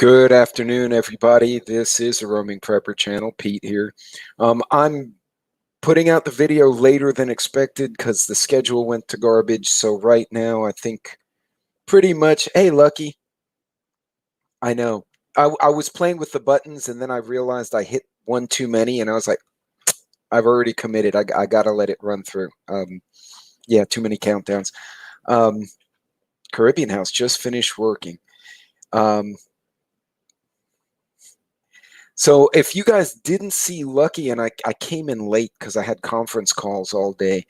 Good afternoon, everybody. This is a Roaming Prepper channel. Pete here. I'm putting out the video later than expected because the schedule went to garbage. So right now, I think pretty much, hey, Lucky, I know. I was playing with the buttons and then I realized I hit one too many and I was like, I've already committed. I got to let it run through. Yeah, too many countdowns. Caribbean House just finished working. So if you guys didn't see Lucky, and I came in late because I had conference calls all day,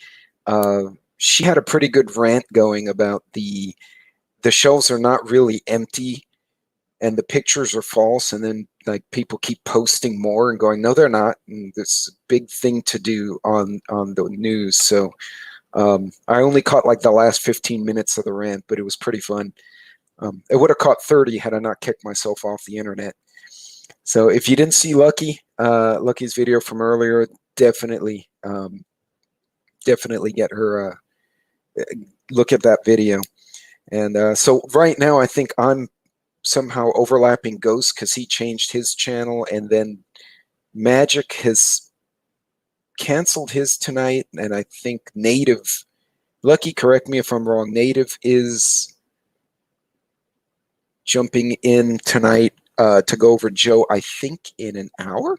she had a pretty good rant going about the shelves are not really empty and the pictures are false, and then like people keep posting more and going, no, they're not. And this is a big thing to do on the news. So I only caught like the last 15 minutes of the rant, but it was pretty fun. It would have caught 30 had I not kicked myself off the internet. So if you didn't see Lucky's video from earlier, definitely get her look at that video. And so right now, I think I'm somehow overlapping Ghost because he changed his channel, and then Magic has canceled his tonight, and I think Native, Lucky, correct me if I'm wrong, Native is jumping in tonight to go over Joe, I think in an hour,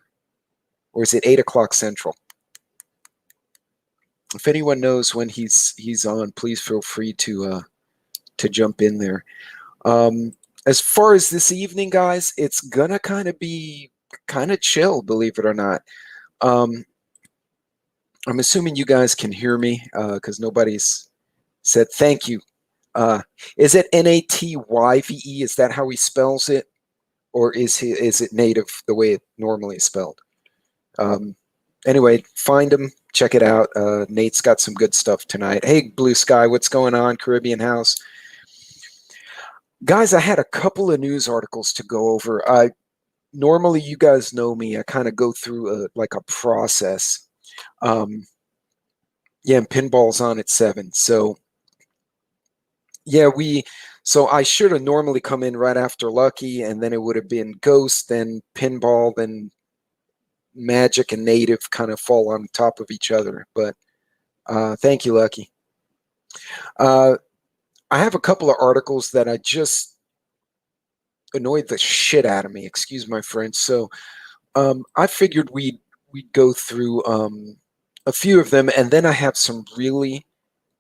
or is it 8 o'clock Central? If anyone knows when he's on, please feel free to jump in there. As far as this evening, guys, it's gonna kind of be kind of chill, believe it or not. I'm assuming you guys can hear me because nobody's said thank you. Is it Natyve? Is that how he spells it? Or is it Native the way it normally is spelled? Anyway, find him, check it out. Nate's got some good stuff tonight. Hey, Blue Sky, what's going on? Caribbean House. Guys, I had a couple of news articles to go over. Normally, you guys know me. I kind of go through like a process. Yeah, and pinball's on at 7. So, yeah, So I should have normally come in right after Lucky, and then it would have been Ghost, then Pinball, then Magic and Native kind of fall on top of each other. But thank you, Lucky. I have a couple of articles that I just annoyed the shit out of me. Excuse my French. So I figured we'd go through a few of them, and then I have some really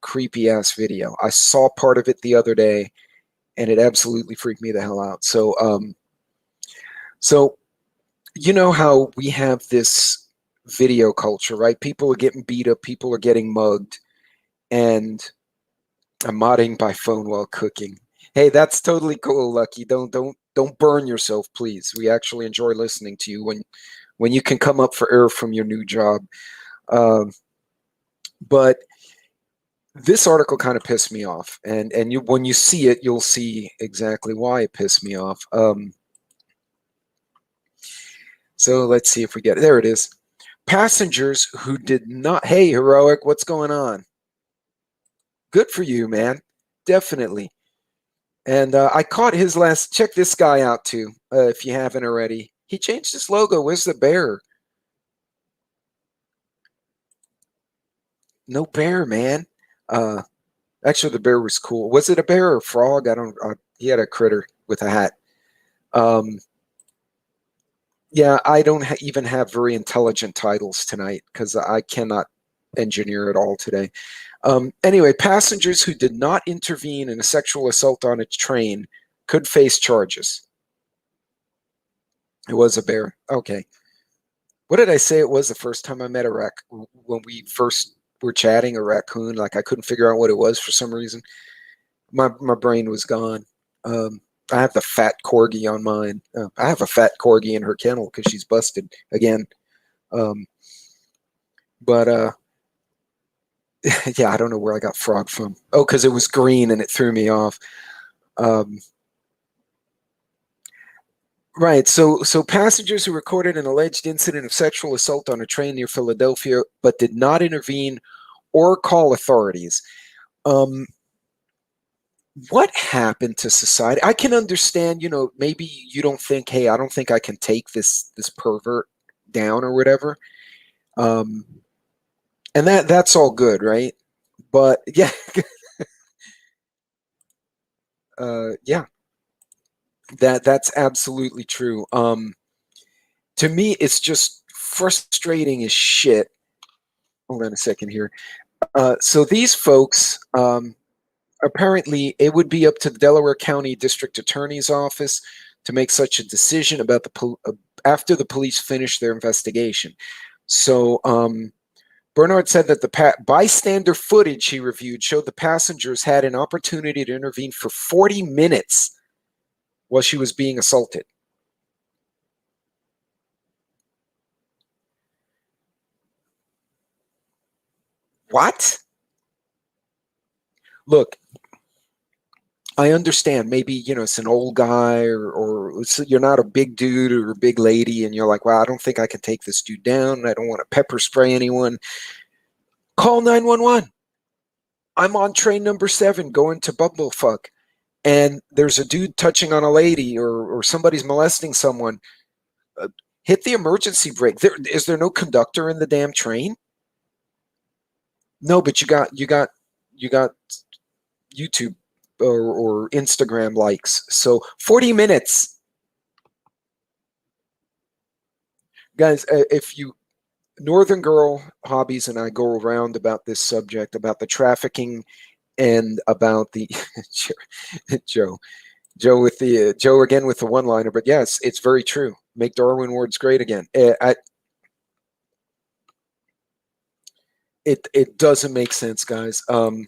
creepy ass video. I saw part of it the other day, and it absolutely freaked me the hell out. So, so you know how we have this video culture, right? People are getting beat up, people are getting mugged, and I'm modding by phone while cooking. Hey, that's totally cool, Lucky. Don't burn yourself, please. We actually enjoy listening to you when you can come up for air from your new job. But this article kind of pissed me off, and when you see it, you'll see exactly why it pissed me off. So let's see if we get it. There it is. Passengers who did not. Hey, Heroic, what's going on? Good for you, man. Definitely. And I caught his last. Check this guy out too, if you haven't already. He changed his logo. Where's the bear? No bear, man. Actually, the bear was cool. Was it a bear or a frog? I don't. He had a critter with a hat. Yeah, I don't even have very intelligent titles tonight because I cannot engineer at all today. Anyway, passengers who did not intervene in a sexual assault on a train could face charges. It was a bear. Okay. What did I say it was the first time I met a raccoon? When we first were chatting, a raccoon, like I couldn't figure out what it was for some reason. My brain was gone. I have the fat corgi on mine. I have a fat corgi in her kennel because she's busted again. But yeah, I don't know where I got frog from. Oh, because it was green and it threw me off. Right. So passengers who recorded an alleged incident of sexual assault on a train near Philadelphia but did not intervene or call authorities. what happened to society? I can understand, maybe you don't think, hey, I don't think I can take this pervert down or whatever. Um, and that's all good, right? But yeah, yeah, that's absolutely true. To me, it's just frustrating as shit. Hold on a second here. So these folks, apparently, it would be up to the Delaware County District Attorney's Office to make such a decision about after the police finish their investigation. So Bernard said that the bystander footage he reviewed showed the passengers had an opportunity to intervene for 40 minutes while she was being assaulted. What? Look, I understand. Maybe it's an old guy, or you're not a big dude or a big lady, and you're like, "Well, I don't think I can take this dude down. I don't want to pepper spray anyone." Call 911. I'm on train number 7 going to Bumblefuck, and there's a dude touching on a lady, or somebody's molesting someone. Uh, Hit the emergency brake. Is there no conductor in the damn train? No, but you got YouTube or Instagram likes. So 40 minutes, guys. If you Northern Girl Hobbies and I go around about this subject, about the trafficking and about the Joe, Joe again with the one-liner. But yes, it's very true. Make Darwin words great again. It doesn't make sense, guys. On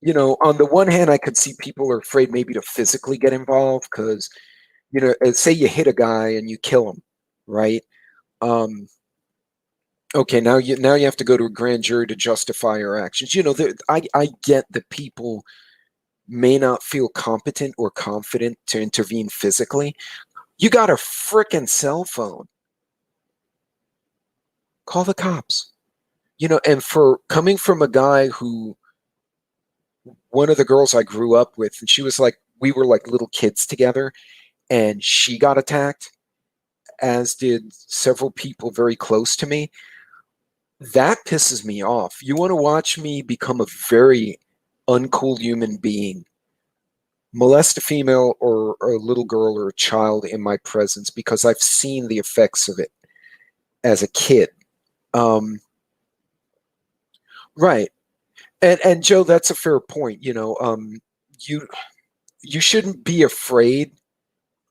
the one hand, I could see people are afraid maybe to physically get involved because, say you hit a guy and you kill him, right? Um, okay, now you have to go to a grand jury to justify your actions. I get that people may not feel competent or confident to intervene physically. You got a frickin' cell phone. Call the cops. And for coming from a guy who, one of the girls I grew up with, and she was like, we were like little kids together, and she got attacked, as did several people very close to me. That pisses me off. You want to watch me become a very uncool human being, molest a female or a little girl or a child in my presence because I've seen the effects of it as a kid. Um, right. And Joe, that's a fair point. You you shouldn't be afraid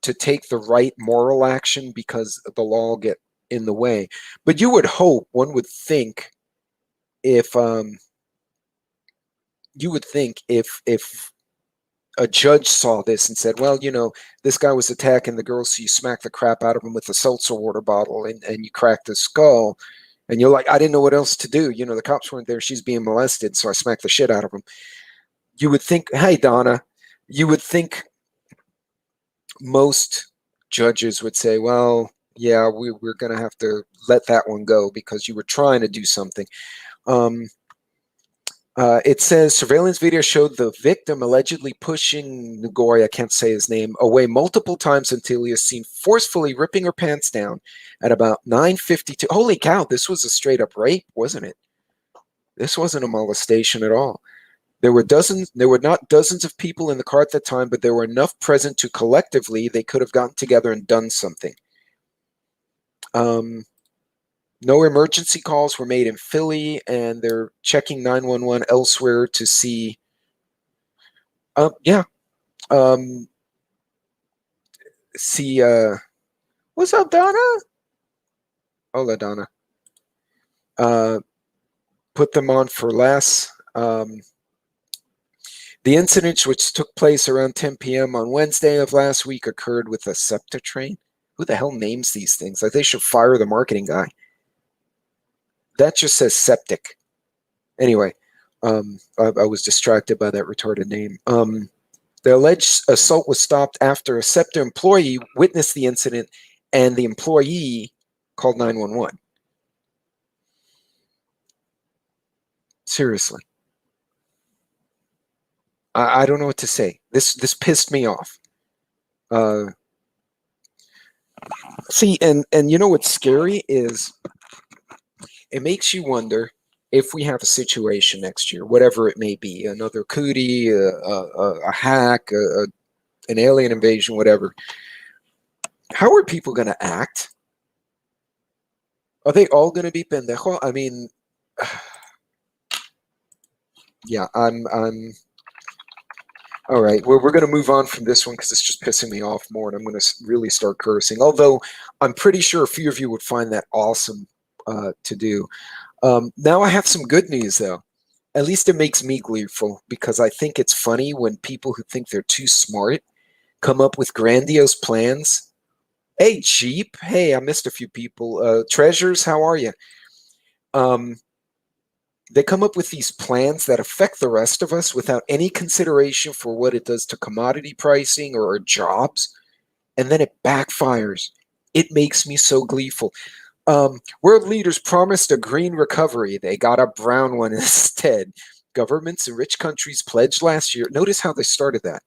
to take the right moral action because the law will get in the way. But one would think, if if a judge saw this and said, well, this guy was attacking the girl, so you smack the crap out of him with a seltzer water bottle, and you crack the skull, and you're like, I didn't know what else to do. The cops weren't there. She's being molested, so I smacked the shit out of him. You would think, hey, Donna, you would think most judges would say, well, yeah, we're going to have to let that one go because you were trying to do something. It says surveillance video showed the victim allegedly pushing Ngoi, I can't say his name, away multiple times until he is seen forcefully ripping her pants down at about 9:52. Holy cow, this was a straight up rape, wasn't it? This wasn't a molestation at all. There were not dozens of people in the car at the time, but there were enough present to collectively they could have gotten together and done something. No emergency calls were made in Philly, and they're checking 911 elsewhere to see. Yeah. Um, see, what's up, Donna? Hola, Donna. Uh, put them on for less. The incident, which took place around 10 p.m. on Wednesday of last week, occurred with a SEPTA train. Who the hell names these things? Like, they should fire the marketing guy. That just says septic. Anyway, I was distracted by that retarded name. The alleged assault was stopped after a SEPTA employee witnessed the incident, and the employee called 911. Seriously. I don't know what to say. This pissed me off. Uh, See, and you know what's scary is it makes you wonder if we have a situation next year, whatever it may be, another cootie, a hack, an alien invasion, whatever. How are people going to act? Are they all going to be pendejo? I mean, yeah, I'm all right. We're going to move on from this one because it's just pissing me off more, and I'm going to really start cursing. Although I'm pretty sure a few of you would find that awesome to do. Now I have some good news, though. At least it makes me gleeful because I think it's funny when people who think they're too smart come up with grandiose plans. Hey, Jeep. Hey, I missed a few people. Treasures, how are you? Um, they come up with these plans that affect the rest of us without any consideration for what it does to commodity pricing or our jobs, and then it backfires. It makes me so gleeful. World leaders promised a green recovery. They got a brown one instead. Governments in rich countries pledged last year. Notice how they started that.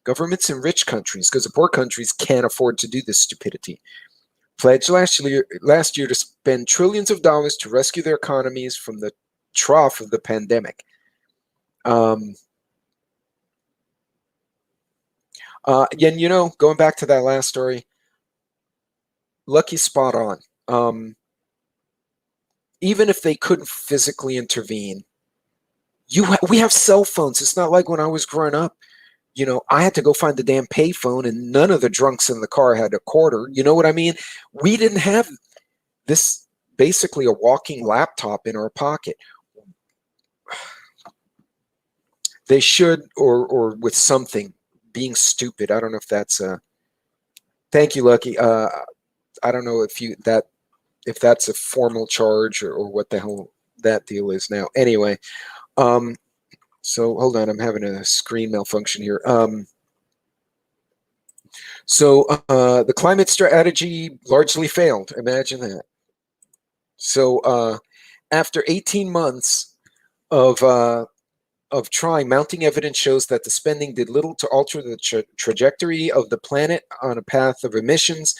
Governments in rich countries, because the poor countries can't afford to do this stupidity, pledged last year to spend trillions of dollars to rescue their economies from the trough of the pandemic. Um, and you know, going back to that last story, Lucky spot on. Even if they couldn't physically intervene, we have cell phones. It's not like when I was growing up. You know, I had to go find the damn payphone, and none of the drunks in the car had a quarter. You know what I mean? We didn't have this basically a walking laptop in our pocket. They should, or with something, being stupid. I don't know if that's a. Thank you, Lucky. I don't know if that's a formal charge or what the hell that deal is now. Anyway, so hold on, I'm having a screen malfunction here. So the climate strategy largely failed. Imagine that. So after 18 months of trying, mounting evidence shows that the spending did little to alter the trajectory of the planet on a path of emissions,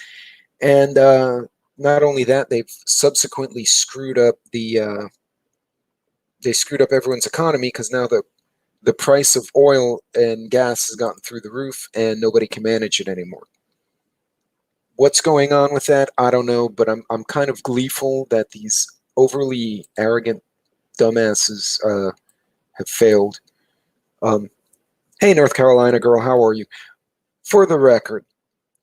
and not only that, they've subsequently screwed up they screwed up everyone's economy because now the price of oil and gas has gotten through the roof, and nobody can manage it anymore. What's going on with that? I don't know, but I'm kind of gleeful that these overly arrogant dumbasses have failed. Um, hey, North Carolina girl, how are you? For the record,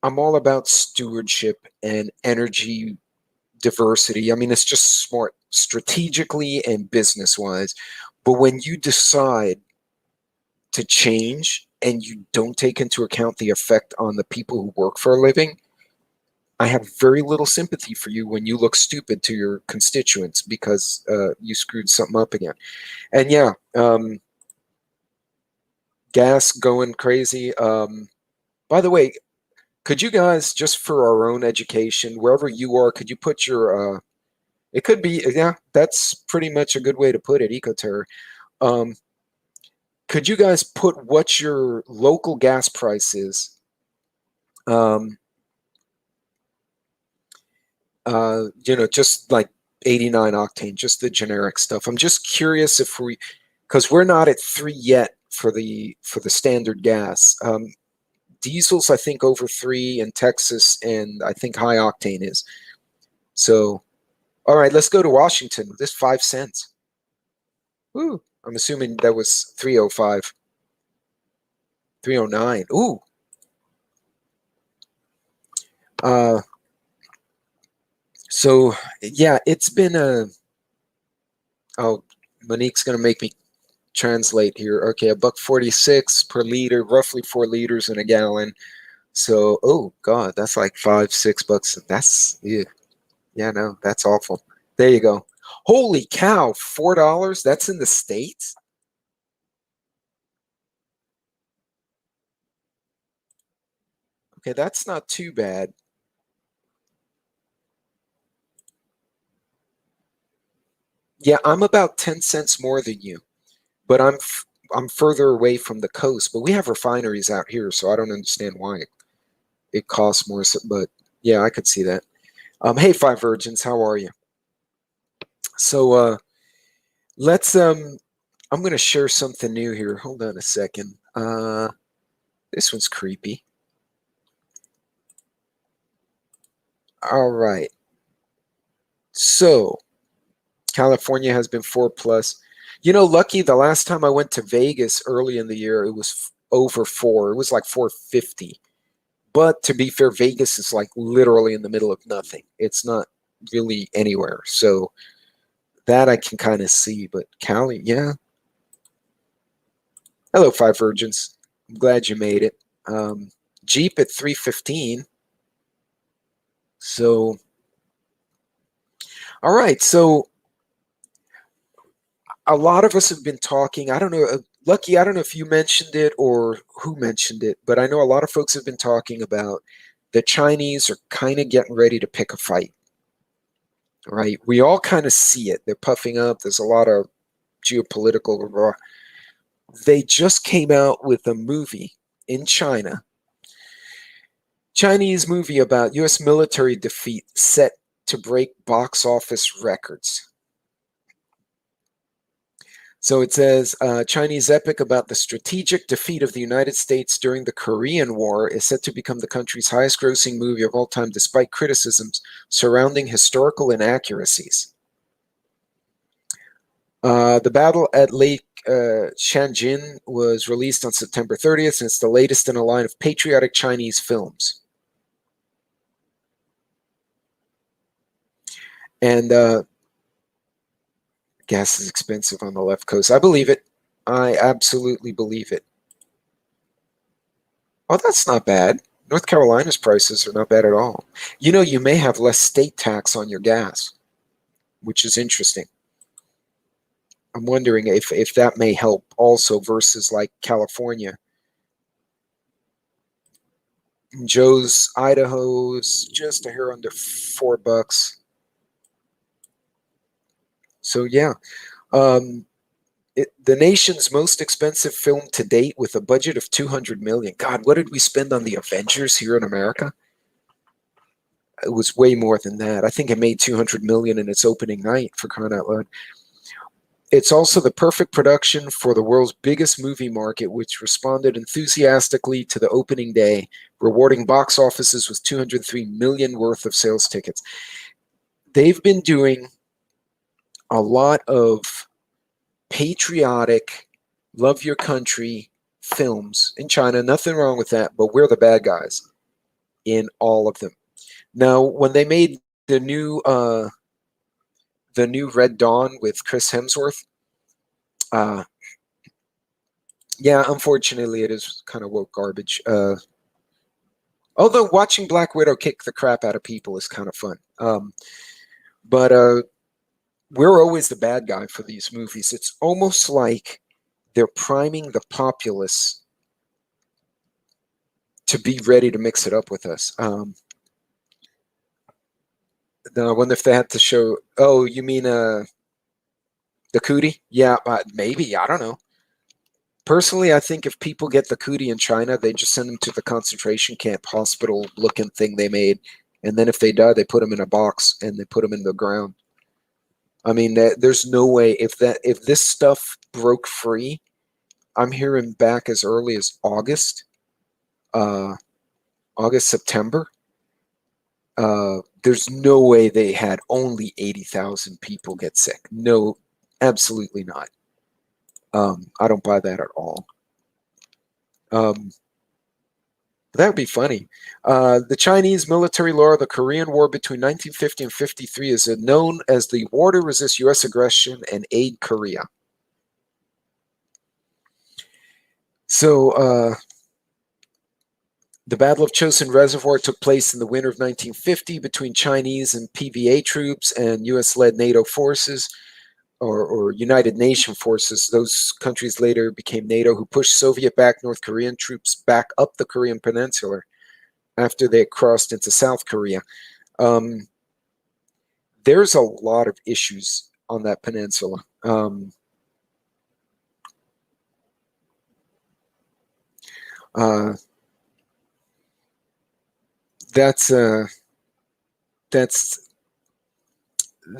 I'm all about stewardship and energy diversity. I mean, it's just smart strategically and business wise. But when you decide to change and you don't take into account the effect on the people who work for a living, I have very little sympathy for you when you look stupid to your constituents because you screwed something up again. And yeah, gas going crazy. By the way, could you guys, just for our own education, wherever you are, could you put your, it could be, yeah, that's pretty much a good way to put it, ecoterror. Um, could you guys put what your local gas price is? Um, just like 89 octane, just the generic stuff. I'm just curious if because we're not at 3 yet for the standard gas. Diesel's I think over 3 in Texas, and I think high octane is. So, all right, let's go to Washington. This 5 cents. Ooh, I'm assuming that was 305, 309. Ooh. So yeah, it's been a. Oh, Monique's gonna make me translate here. Okay, $1.46 per liter, roughly 4 liters in a gallon. So, oh God, that's like $5, $6. That's yeah, no, that's awful. There you go. Holy cow, $4? That's in the States? Okay, that's not too bad. Yeah, I'm about 10 cents more than you, but I'm further away from the coast, but we have refineries out here, so I don't understand why it costs more. But yeah, I could see that. Hey, Five Virgins, how are you? So let's I'm gonna share something new here. Hold on a second. This one's creepy. All right. So California has been 4+. Lucky the last time I went to Vegas early in the year, it was over 4. It was like 450. But to be fair, Vegas is like literally in the middle of nothing. It's not really anywhere. So that I can kind of see. But Cali, yeah. Hello, Five Virgins. I'm glad you made it. Jeep at 315. So, all right. So a lot of us have been talking. I don't know, Lucky, I don't know if you mentioned it or who mentioned it, but I know a lot of folks have been talking about the Chinese are kind of getting ready to pick a fight, right? We all kind of see it. They're puffing up. There's a lot of geopolitical. They just came out with a movie in China, Chinese movie about U.S. military defeat set to break box office records. So it says Chinese epic about the strategic defeat of the United States during the Korean War is set to become the country's highest grossing movie of all time, despite criticisms surrounding historical inaccuracies. The Battle at Lake Shanjin was released on September 30th, and it's the latest in a line of patriotic Chinese films. And gas is expensive on the left coast. I believe it. I absolutely believe it. Oh, that's not bad. North Carolina's prices are not bad at all. You may have less state tax on your gas, which is interesting. I'm wondering if that may help also versus like California. Joe's Idaho's just a hair under $4. So yeah, the nation's most expensive film to date with a budget of 200 million. God, what did we spend on the Avengers here in America? It was way more than that. I think it made 200 million in its opening night, for crying out loud. It's also the perfect production for the world's biggest movie market, which responded enthusiastically to the opening day, rewarding box offices with 203 million worth of sales tickets. They've been doing a lot of patriotic, love your country films in China. Nothing wrong with that, but we're the bad guys in all of them. Now, when they made the new Red Dawn with Chris Hemsworth, yeah, unfortunately, it is kind of woke garbage. Although watching Black Widow kick the crap out of people is kind of fun. But we're always the bad guy for these movies. It's almost like they're priming the populace to be ready to mix it up with us. Now I wonder if they had to show. Oh, you mean the cootie? Yeah, maybe. I don't know. Personally, I think if people get the cootie in China, they just send them to the concentration camp hospital looking thing they made, and then if they die, they put them in a box and they put them in the ground. I mean, there's no way if this stuff broke free. I'm hearing back as early as uh, August, September. There's no way they had only 80,000 people get sick. No, absolutely not. I don't buy that at all. That would be funny. The Chinese military law of the Korean War between 1950 and 53 is known as the War to Resist U.S. Aggression and Aid Korea. So the Battle of Chosin Reservoir took place in the winter of 1950 between Chinese and PVA troops and U.S.-led NATO forces, or United Nation forces. Those countries later became NATO, who pushed Soviet-backed North Korean troops back up the Korean Peninsula after they had crossed into South Korea. There's a lot of issues on that peninsula. Uh, that's that's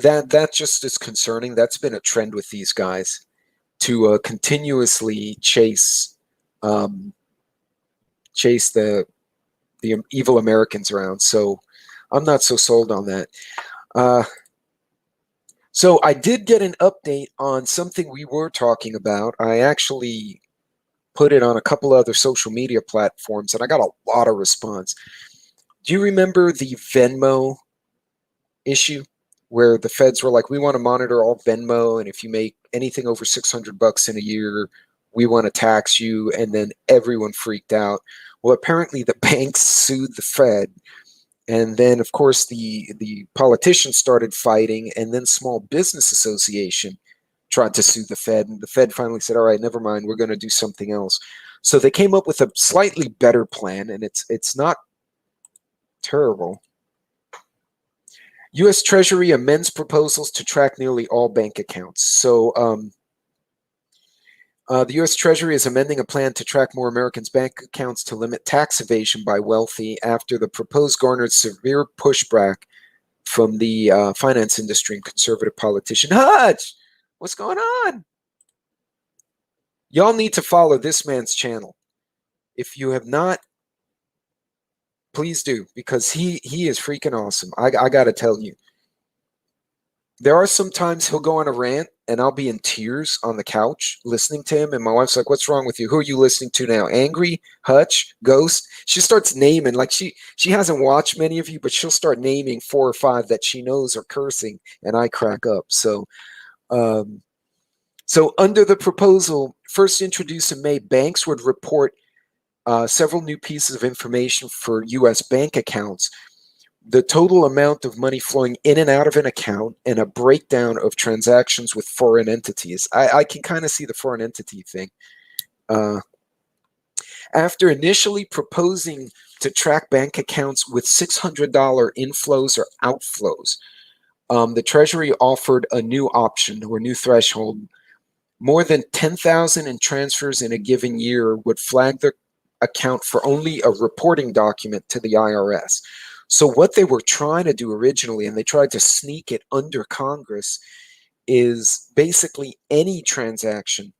that just is concerning. That's been a trend with these guys to continuously um, chase the evil Americans around. So I'm not so sold on that. Uh, so I did get an update on something we were talking about. I actually put it on a couple other social media platforms, and I got a lot of response. Do you remember the Venmo issue where the feds were like, we want to monitor all Venmo, and if you make anything over $600 in a year, we want to tax you, and then everyone freaked out. Well, apparently the banks sued the Fed, and then of course the politicians started fighting, and then Small Business Association tried to sue the Fed, and the Fed finally said, all right, never mind, we're going to do something else. So they came up with a slightly better plan, and it's not terrible. U.S. Treasury amends proposals to track nearly all bank accounts. So the U.S. Treasury is amending a plan to track more Americans' bank accounts to limit tax evasion by wealthy after the proposed garnered severe pushback from the finance industry and conservative politician. Hutch, what's going on? Y'all need to follow this man's channel. If you have not, please do, because he is freaking awesome. I got to tell you. There are some times he'll go on a rant and I'll be in tears on the couch listening to him. And my wife's like, what's wrong with you? Who are you listening to now? Angry, Hutch, Ghost? She starts naming, like she hasn't watched many of you, but she'll start naming 4 or 5 that she knows are cursing, and I crack up. So under the proposal, first introduced in May, banks would report several new pieces of information for U.S. bank accounts, the total amount of money flowing in and out of an account, and a breakdown of transactions with foreign entities. I can kind of see the foreign entity thing. After initially proposing to track bank accounts with $600 inflows or outflows, the Treasury offered a new option or new threshold. More than 10,000 in transfers in a given year would flag their account for only a reporting document to the IRS. So what they were trying to do originally, and they tried to sneak it under Congress, is basically any transaction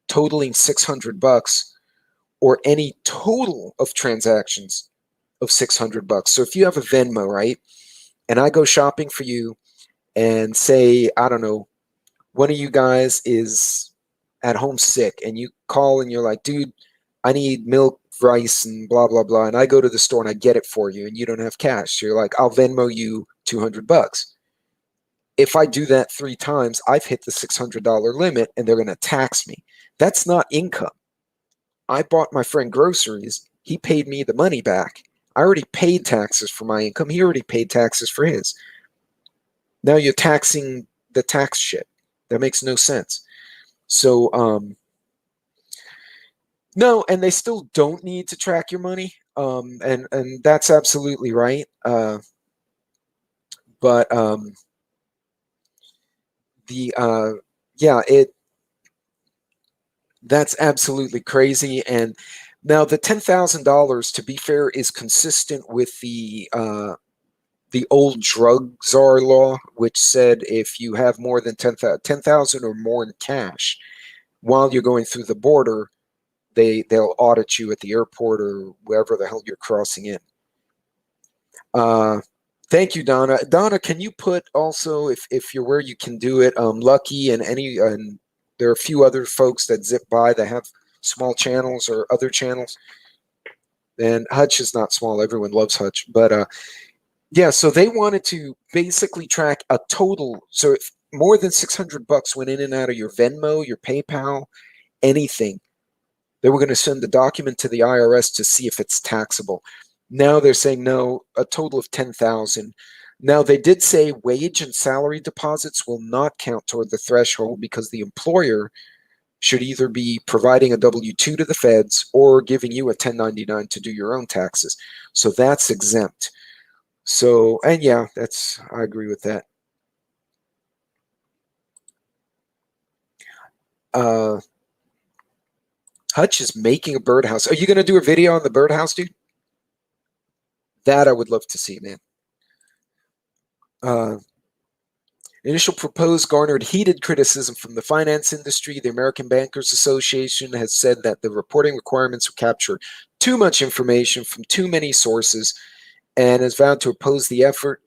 totaling $600 or any total of transactions of $600. So if you have a Venmo, right, and I go shopping for you and say, I don't know, one of you guys is at home sick, and you call and you're like, dude, I need milk, rice, and blah, blah, blah. And I go to the store and I get it for you, and you don't have cash. So you're like, I'll Venmo you $200. If I do that 3 times, I've hit the $600 limit, and they're going to tax me. That's not income. I bought my friend groceries. He paid me the money back. I already paid taxes for my income. He already paid taxes for his. Now you're taxing the tax shit. That makes no sense. So, no, and they still don't need to track your money. And that's absolutely right. But yeah, that's absolutely crazy. And now the $10,000, to be fair, is consistent with the old drug czar law, which said if you have more than 10,000 or more in cash while you're going through the border, they'll audit you at the airport or wherever the hell you're crossing in. Thank you, Donna. Donna, can you put also, if you're where you can do it, Lucky and there are a few other folks that zip by that have small channels or other channels. And Hutch is not small. Everyone loves Hutch. But yeah, so they wanted to basically track a total. So if more than $600 went in and out of your Venmo, your PayPal, anything, they were going to send the document to the IRS to see if it's taxable. Now they're saying no, a total of 10,000. Now they did say wage and salary deposits will not count toward the threshold because the employer should either be providing a W-2 to the feds or giving you a 1099 to do your own taxes. So that's exempt. So, and yeah, I agree with that. Hutch is making a birdhouse. Are you going to do a video on the birdhouse, dude? That I would love to see, man. Initial proposal garnered heated criticism from the finance industry. The American Bankers Association has said that the reporting requirements will capture too much information from too many sources and has vowed to oppose the effort.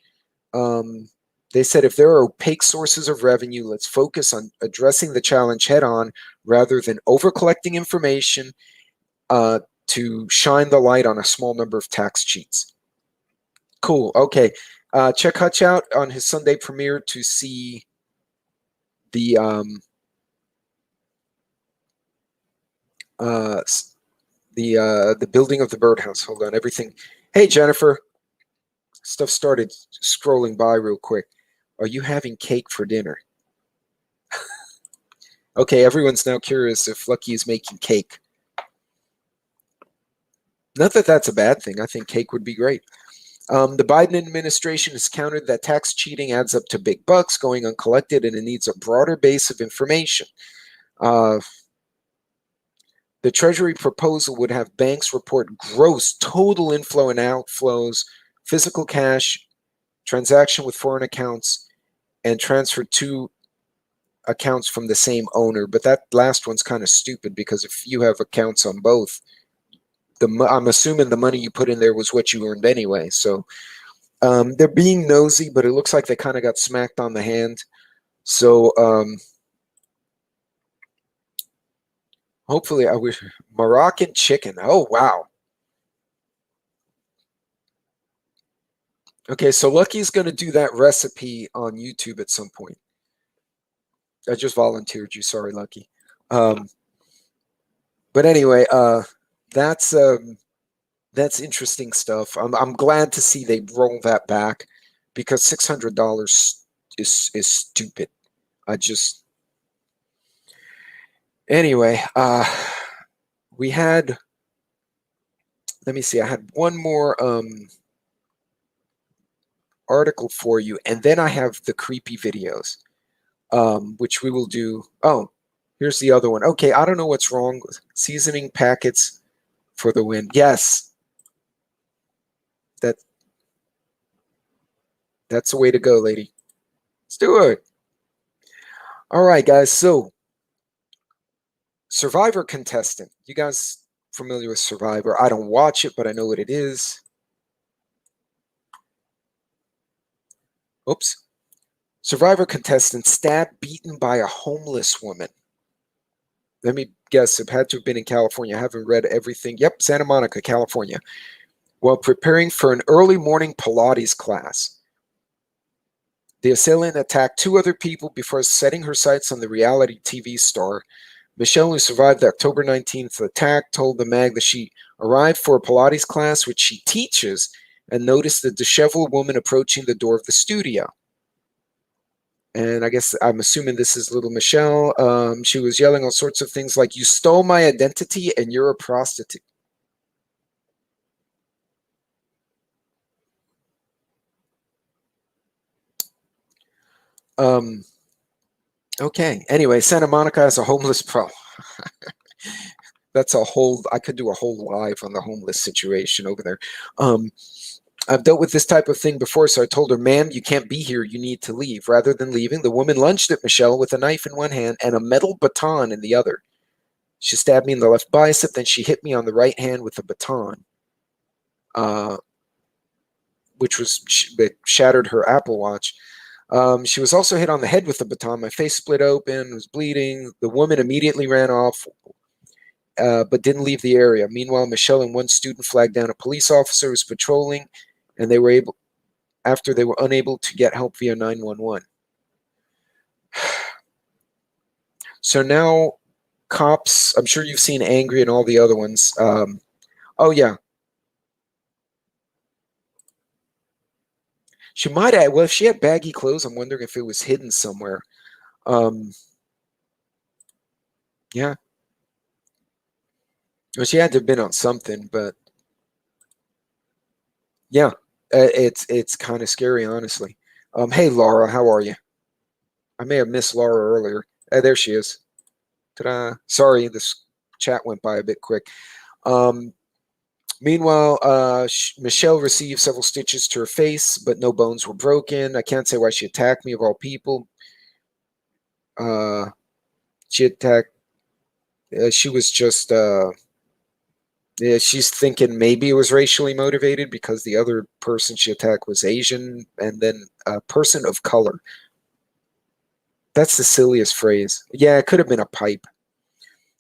They said if there are opaque sources of revenue, let's focus on addressing the challenge head on rather than over collecting information to shine the light on a small number of tax cheats. Cool. Okay. Check Hutch out on his Sunday premiere to see the building of the birdhouse. Hold on, everything. Hey, Jennifer. Stuff started scrolling by real quick. Are you having cake for dinner? Okay, everyone's now curious if Lucky is making cake. Not that that's a bad thing. I think cake would be great. The Biden administration has countered that tax cheating adds up to big bucks going uncollected, and it needs a broader base of information. The Treasury proposal would have banks report gross total inflow and outflows, physical cash, transaction with foreign accounts, and transfer to accounts from the same owner. But that last one's kind of stupid because if you have accounts on both, I'm assuming the money you put in there was what you earned anyway. So they're being nosy, but it looks like they kind of got smacked on the hand. So hopefully, I wish Moroccan chicken. Oh, wow. Okay, so Lucky's going to do that recipe on YouTube at some point. I just volunteered you. Sorry, Lucky. But anyway, that's interesting stuff. I'm glad to see they roll that back because $600 is stupid. Anyway, we had, let me see, I had one more article for you, and then I have the creepy videos, which we will do. Oh, here's the other one. Okay, I don't know what's wrong with seasoning packets for the win. Yes, that's the way to go, lady. Let's do it. All right, guys. So, Survivor contestant. You guys familiar with Survivor? I don't watch it, but I know what it is. Oops. Survivor contestant stabbed, beaten by a homeless woman. Let me guess. It had to have been in California. I haven't read everything. Yep, Santa Monica, California. While preparing for an early morning Pilates class. The assailant attacked two other people before setting her sights on the reality TV star. Michelle, who survived the October 19th attack, told the mag that she arrived for a Pilates class, which she teaches, and noticed the disheveled woman approaching the door of the studio. And I guess I'm assuming this is little Michelle. She was yelling all sorts of things like, "You stole my identity and you're a prostitute." Okay. Anyway, Santa Monica has a homeless problem. That's a whole, I could do a whole live on the homeless situation over there. I've dealt with this type of thing before, so I told her, "Ma'am, you can't be here. You need to leave." Rather than leaving, the woman lunged at Michelle with a knife in one hand and a metal baton in the other. She stabbed me in the left bicep, then she hit me on the right hand with a baton, which shattered her Apple Watch. She was also hit on the head with the baton. My face split open, was bleeding. The woman immediately ran off, but didn't leave the area. Meanwhile, Michelle and one student flagged down a police officer who was patrolling, and they were unable to get help via 911. So now cops, I'm sure you've seen Angry and all the other ones. Oh, yeah. She might have, well, if she had baggy clothes, I'm wondering if it was hidden somewhere. Yeah. Well, she had to have been on something, but yeah, it's kind of scary, honestly. Hey, Laura, how are you? I may have missed Laura earlier. There she is. Ta-da. Sorry, this chat went by a bit quick. Meanwhile, Michelle received several stitches to her face, but no bones were broken. I can't say why she attacked me, of all people. She attacked. She was just. Yeah, she's thinking maybe it was racially motivated because the other person she attacked was Asian, and then a person of color. That's the silliest phrase. Yeah, it could have been a pipe.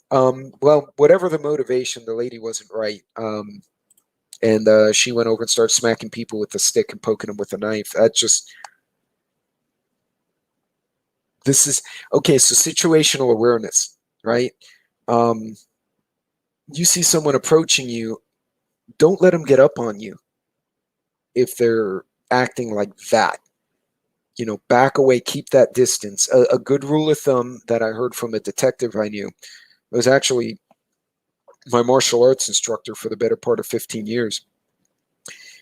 Well, whatever the motivation, the lady wasn't right. And she went over and started smacking people with a stick and poking them with a knife. This is okay. So situational awareness, right? You see someone approaching you, don't let them get up on you if they're acting like that. Back away, keep that distance. A good rule of thumb that I heard from a detective I knew, it was actually my martial arts instructor for the better part of 15 years.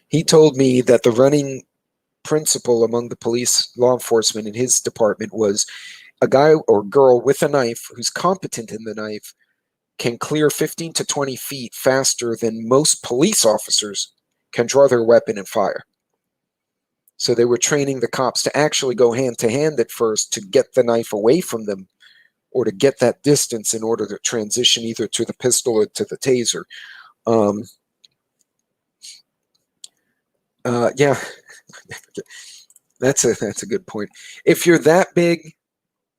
He told me that the running principle among the police, law enforcement in his department was a guy or girl with a knife who's competent in the knife can clear 15 to 20 feet faster than most police officers can draw their weapon and fire. So they were training the cops to actually go hand to hand at first to get the knife away from them or to get that distance in order to transition either to the pistol or to the taser. Yeah, that's a good point. If you're that big,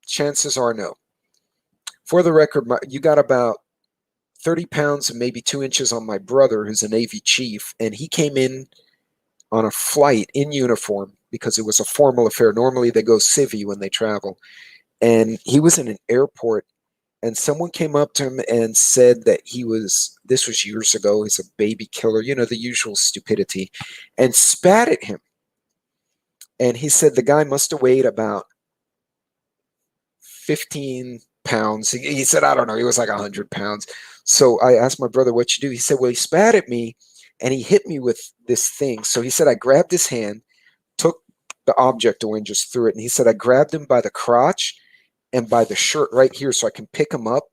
chances are no. For the record, you got about 30 pounds and maybe 2 inches on my brother, who's a Navy chief, and he came in on a flight in uniform because it was a formal affair. Normally they go civvy when they travel. And he was in an airport, and someone came up to him and said that this was years ago, he's a baby killer, the usual stupidity, and spat at him. And he said the guy must have weighed about 15 pounds. He said, I don't know, he was like 100 pounds. So I asked my brother, what you do? He said, well, he spat at me and he hit me with this thing. So he said, I grabbed his hand, took the object away and just threw it. And he said, I grabbed him by the crotch and by the shirt right here so I can pick him up.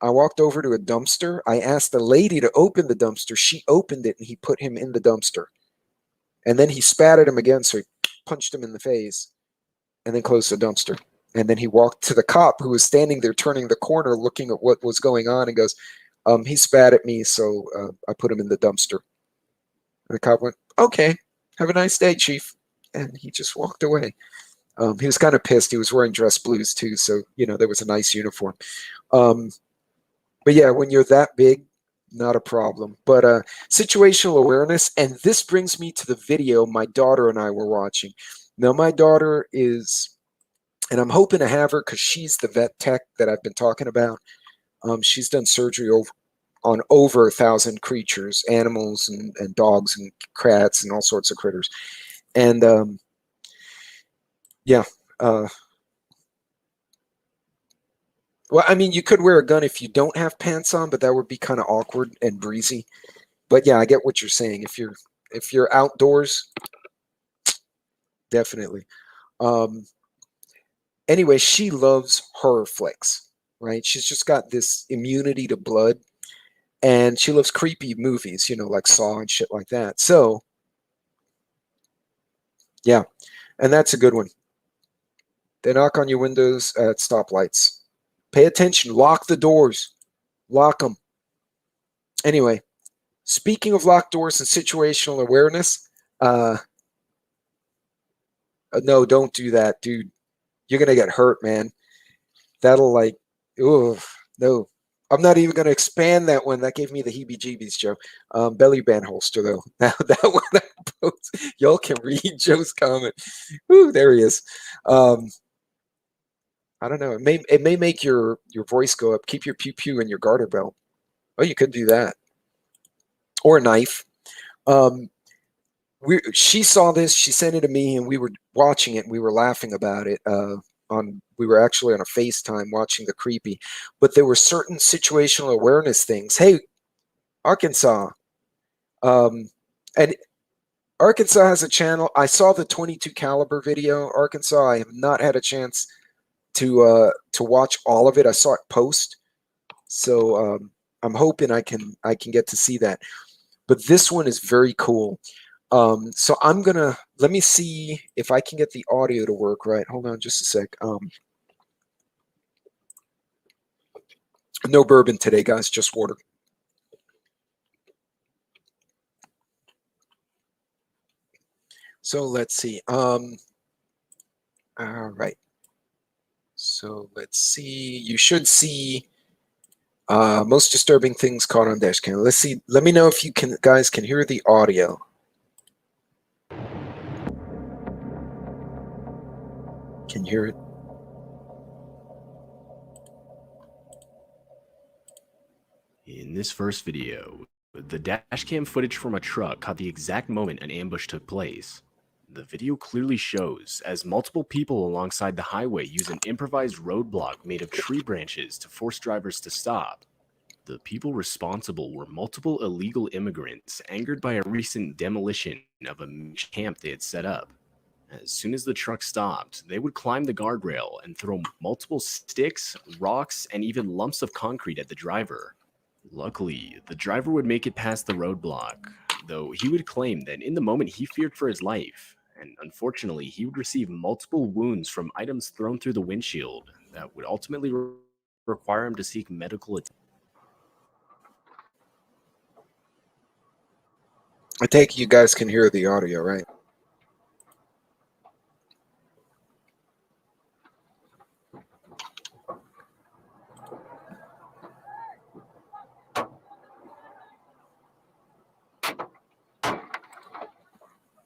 I walked over to a dumpster. I asked the lady to open the dumpster. She opened it and he put him in the dumpster. And then he spat at him again, so he punched him in the face and then closed the dumpster. And then he walked to the cop who was standing there turning the corner looking at what was going on and goes, he spat at me, so I put him in the dumpster. And the cop went, okay, have a nice day, Chief. And he just walked away. He was kind of pissed. He was wearing dress blues too, so there was a nice uniform. But yeah, when you're that big, not a problem. But situational awareness, and this brings me to the video my daughter and I were watching. Now, my daughter is, and I'm hoping to have her because she's the vet tech that I've been talking about. She's done surgery on over 1,000 creatures, animals and dogs and cats and all sorts of critters. And yeah. Well, I mean, you could wear a gun if you don't have pants on, but that would be kind of awkward and breezy. But yeah, I get what you're saying. If you're outdoors, definitely. Anyway, she loves horror flicks, right? She's just got this immunity to blood, and she loves creepy movies, like Saw and shit like that. So, yeah, and that's a good one. They knock on your windows at stoplights. Pay attention. Lock the doors. Lock them. Anyway, speaking of locked doors and situational awareness, no, don't do that, dude. You're going to get hurt, man. That'll no. I'm not even going to expand that one. That gave me the heebie-jeebies, Joe. Belly band holster, though. Now, that one I post, y'all can read Joe's comment. Ooh, there he is. I don't know. It may make your voice go up. Keep your pew-pew in your garter belt. Oh, you could do that. Or a knife. She saw this. She sent it to me, and we were watching it, and we were laughing about it. We were actually on a FaceTime watching the creepy. But there were certain situational awareness things. Hey, Arkansas. And Arkansas has a channel. I saw the 22 caliber video. Arkansas, I have not had a chance to watch all of it. I saw it post. So I'm hoping I can get to see that. But this one is very cool. So I'm gonna let me see if I can get the audio to work right. Hold on just a sec. No bourbon today, guys, just water. So let's see. All right. So let's see. You should see most disturbing things caught on dash cam. Let's see. Let me know if you guys can hear the audio. Can you hear it? In this first video, the dashcam footage from a truck caught the exact moment an ambush took place. The video clearly shows as multiple people alongside the highway use an improvised roadblock made of tree branches to force drivers to stop. The people responsible were multiple illegal immigrants angered by a recent demolition of a camp they had set up. As soon as the truck stopped, they would climb the guardrail and throw multiple sticks, rocks, and even lumps of concrete at the driver. Luckily, the driver would make it past the roadblock, though he would claim that in the moment he feared for his life, and unfortunately he would receive multiple wounds from items thrown through the windshield that would ultimately require him to seek medical attention. I take you guys can hear the audio, right?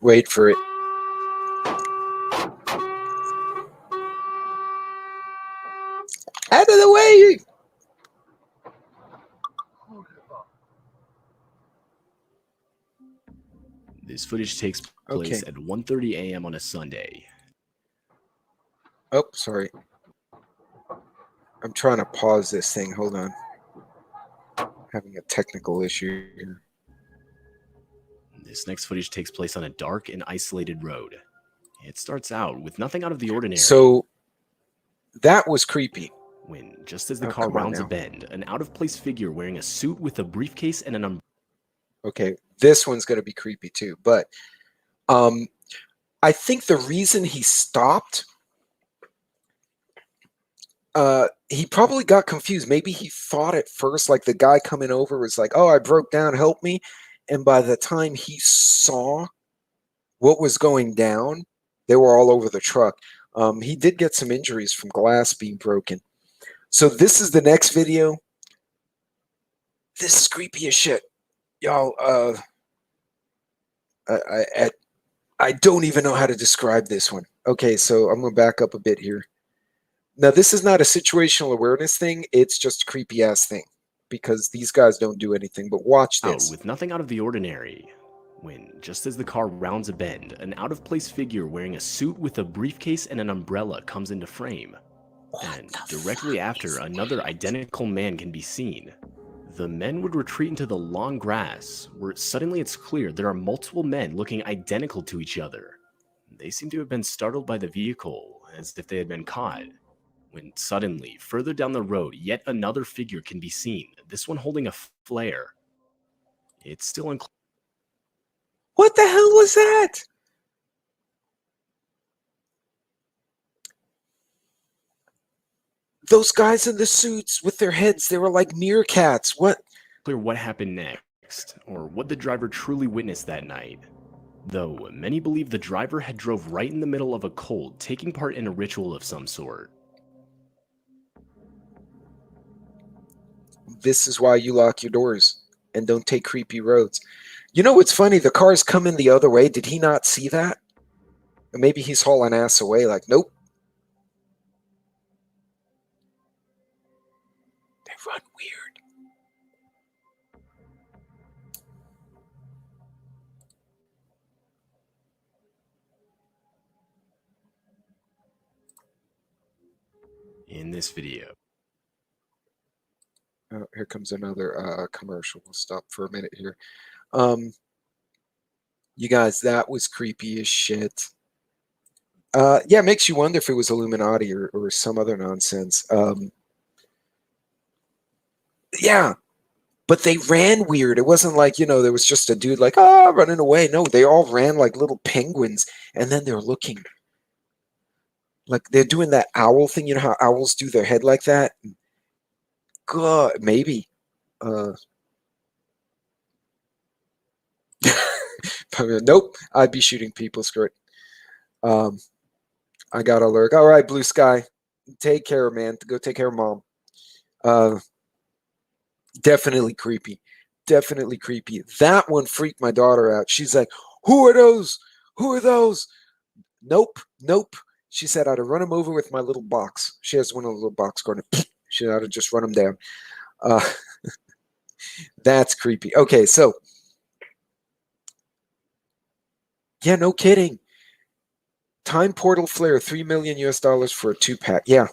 Wait for it. Out of the way! This footage takes place at 1:30 a.m. on a Sunday. Oh, sorry. I'm trying to pause this thing. Hold on. Having a technical issue here. This next footage takes place on a dark and isolated road. It starts out with nothing out of the ordinary. So that was creepy. When, just as the car rounds a bend, an out-of-place figure wearing a suit with a briefcase and an umbrella. Okay, this one's going to be creepy too. But I think the reason he stopped, he probably got confused. Maybe he thought at first, like the guy coming over was like, oh, I broke down, help me. And by the time he saw what was going down, they were all over the truck. He did get some injuries from glass being broken. So this is the next video. This is creepy as shit. Y'all, I don't even know how to describe this one. Okay, so I'm going to back up a bit here. Now, this is not a situational awareness thing. It's just a creepy-ass thing because these guys don't do anything. But watch this. With nothing out of the ordinary. When, just as the car rounds a bend, an out-of-place figure wearing a suit with a briefcase and an umbrella comes into frame. And directly after, another identical man can be seen. The men would retreat into the long grass, where suddenly it's clear there are multiple men looking identical to each other. They seem to have been startled by the vehicle, as if they had been caught. When suddenly, further down the road, yet another figure can be seen, this one holding a flare. It's still unclear. What the hell was that? Those guys in the suits with their heads, they were like meerkats. What happened next, or what the driver truly witnessed that night. Though many believe the driver had drove right in the middle of a cold, taking part in a ritual of some sort. This is why you lock your doors and don't take creepy roads. You know what's funny? The car's coming the other way. Did he not see that? Or maybe he's hauling ass away like, nope. They run weird. In this video. Oh, here comes another commercial. We'll stop for a minute here. You guys, that was creepy as shit. Yeah, it makes you wonder if it was Illuminati or some other nonsense. Yeah, but they ran weird. It wasn't like, you know, there was just a dude like, ah, running away. No, they all ran like little penguins, and then they're looking like they're doing that owl thing. You know how owls do their head like that? God, maybe. Uh, nope, I'd be shooting people. Screw it. I got a lurk. All right, Blue Sky, take care, man. Go take care of mom. Definitely creepy. Definitely creepy. That one freaked my daughter out. She's like, "Who are those? Who are those?" Nope, nope. She said I'd have run him over with my little box. She has one of the little box going. She ought to just run him down. Uh, that's creepy. Okay, so yeah, no kidding. Time portal flare, $3 million US for a 2-pack. Yeah,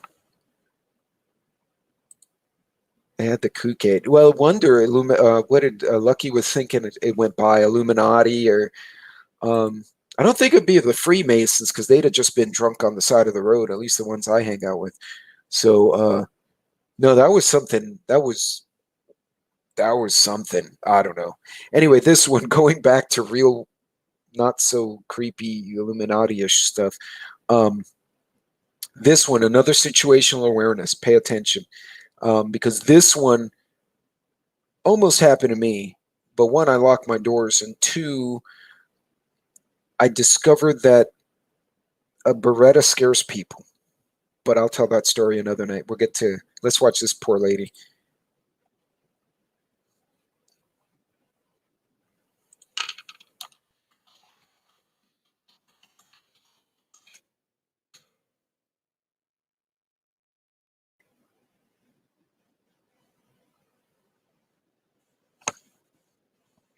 they had the Kool-Aid. Well, wonder what did Lucky was thinking. It went by Illuminati or I don't think it'd be the Freemasons because they'd have just been drunk on the side of the road. At least the ones I hang out with. So no, that was something. That was something. I don't know. Anyway, this one going back to real, not so creepy Illuminati-ish stuff. This one, another situational awareness. Pay attention. Because this one almost happened to me, but one, I locked my doors, and two, I discovered that a Beretta scares people. But I'll tell that story another night. Let's watch this poor lady.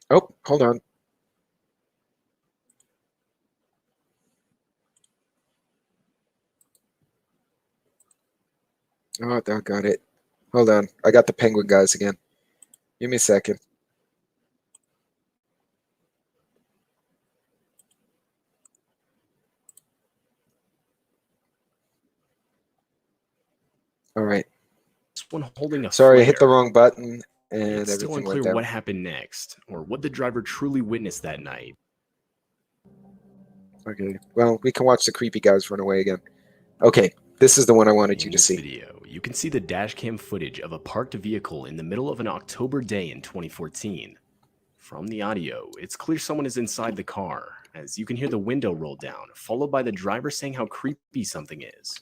Oh, hold on. Oh, I got it. Hold on. I got the penguin guys again. Give me a second. All right. This one holding a Sorry, flare. I hit the wrong button and It's still everything unclear went down. what happened next, or what the driver truly witnessed that night. Okay. Well, we can watch the creepy guys run away again. Okay. This is the one I wanted you to see. In this video, you can see the dashcam footage of a parked vehicle in the middle of an October day in 2014. From the audio, it's clear someone is inside the car, as you can hear the window roll down, followed by the driver saying how creepy something is.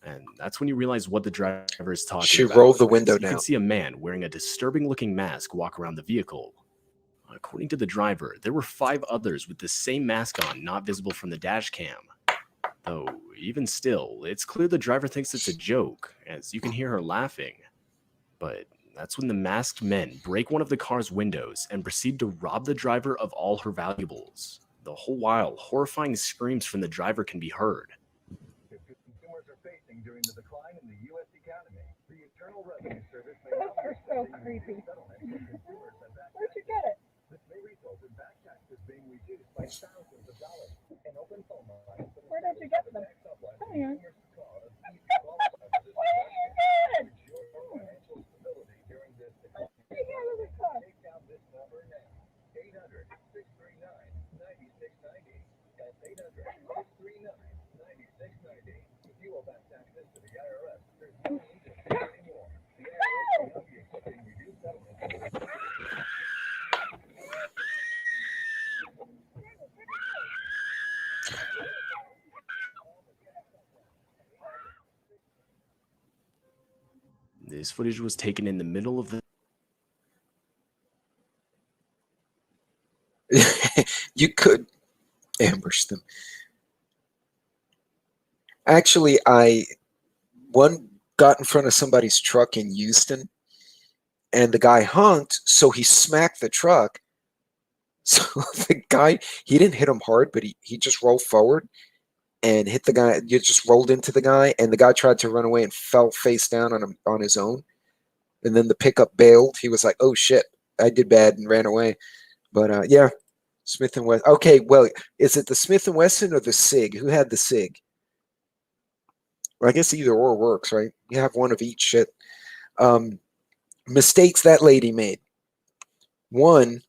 And that's when you realize what the driver is talking She about. rolled the window You down. can see a man wearing a disturbing-looking mask walk around the vehicle. According to the driver, there were 5 others with the same mask on, not visible from the dash cam. Though, even still, it's clear the driver thinks it's a joke, as you can hear her laughing. But that's when the masked men break one of the car's windows and proceed to rob the driver of all her valuables. The whole while, horrifying screams from the driver can be heard. Consumers are facing during the decline in the U.S. economy. The Internal Revenue Service may not be so creepy. Where'd you get it? This may result in back taxes being reduced by thousands of dollars. An open phone line. Where did you get them? Come here. What are you doing? ensure financial stability during this decline. Get out of the car. Take down this number now. 800-639-9690. That's 800-639-9690. If you owe back taxes to the IRS, there's no need to pay anymore. The IRS will not be accepting reduced settlements. This footage was taken in the middle of the You could ambush them. Actually, one got in front of somebody's truck in Houston, and the guy honked, so he smacked the truck. So the guy, he didn't hit him hard, but he just rolled forward and hit the guy. You just rolled into the guy, and the guy tried to run away and fell face down on his own. And then the pickup bailed. He was like, "Oh shit, I did bad," and ran away. But yeah, Smith and Wesson. Okay, well, is it the Smith and Wesson or the Sig? Who had the Sig? Well, I guess either or works, right? You have one of each shit. Mistakes that lady made. One,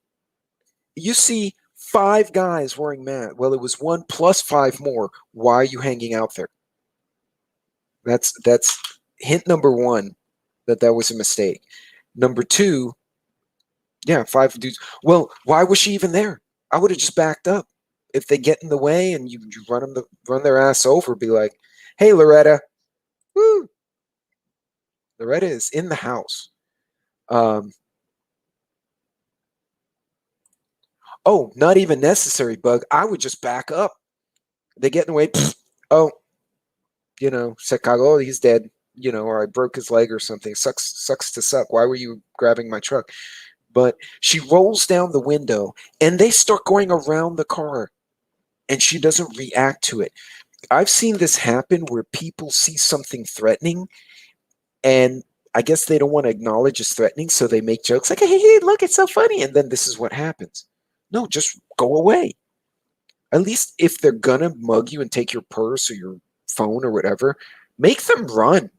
you see 5 guys wearing masks. Well, it was 1 plus 5 more. Why are you hanging out there? That's hint number 1, that was a mistake. Number 2, yeah, 5 dudes. Well, why was she even there? I would have just backed up. If they get in the way and you run their ass over, be like, "Hey, Loretta, woo, Loretta is in the house." Um, oh, not even necessary, Bug. I would just back up. They get in the way. Oh, se cagó, he's dead. Or I broke his leg or something. Sucks to suck. Why were you grabbing my truck? But she rolls down the window and they start going around the car and she doesn't react to it. I've seen this happen where people see something threatening and I guess they don't want to acknowledge it's threatening, so they make jokes like, hey, look, it's so funny. And then this is what happens. No, just go away. At least if they're going to mug you and take your purse or your phone or whatever, make them run.